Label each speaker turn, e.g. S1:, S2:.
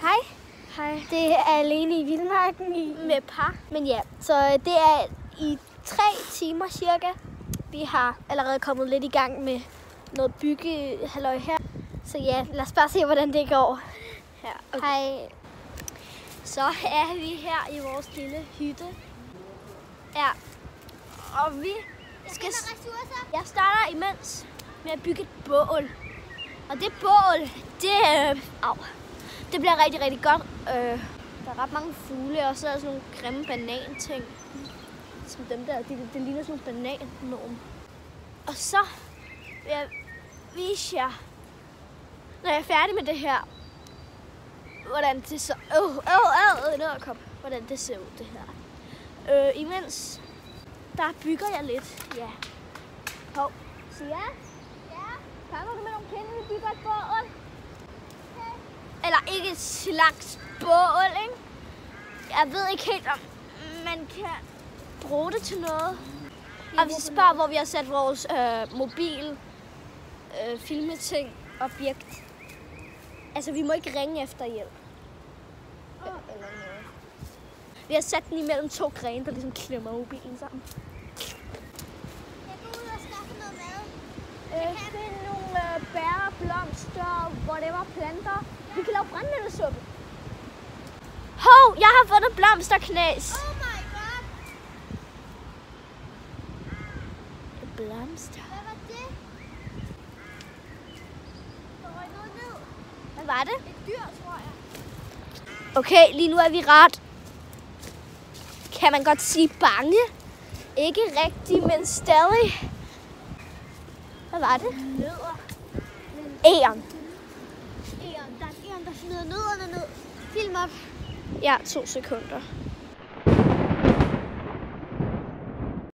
S1: Hej.
S2: Hej.
S1: Det er alene i vildmarken med par. Men ja, så det er i 3 timer cirka. Vi har allerede kommet lidt i gang med noget byggehalløj her. Så ja, lad os bare se, hvordan det går. Her. Okay. Hej. Så er vi her i vores lille hytte. Ja. Og vi skal... Jeg starter imens med at bygge et bål. Og det bål, det bliver rigtig, rigtig godt. Der er ret mange fugle, og så er der sådan nogle grimme bananting. Som dem der, det ligner sådan nogle banannorm. Og så vil jeg vise jer, når jeg er færdig med det her, hvordan det så... hvordan det ser ud, det her. Imens, der bygger jeg lidt. Ja. Hov, så ja. Kommer du med nogle pinde, vi bygger et bål? Okay. Eller ikke et slags bål, ikke? Jeg ved ikke helt, om man kan bruge det til noget. Og vi spørger, hvor vi har sat vores mobil filmeting objekt. Altså, vi må ikke ringe efter hjælp. Eller noget. Vi har sat den imellem 2 grene, der ligesom klemmer mobilen sammen. Find nogle bær, blomster, whatever, planter. Vi kan lave brændenældesuppe. Hov, jeg har fundet blomsterknæs.
S2: Oh my god.
S1: Blomster.
S2: Hvad var det? Der røg noget ned.
S1: Hvad var det?
S2: Et dyr, tror jeg.
S1: Okay, lige nu er vi ret. Kan man godt sige bange? Ikke rigtigt, men stadig. Hvad var det?
S2: Nødder.
S1: Egern.
S2: Der er en egern, der smider nødderne ned. Film op.
S1: Ja, 2 sekunder.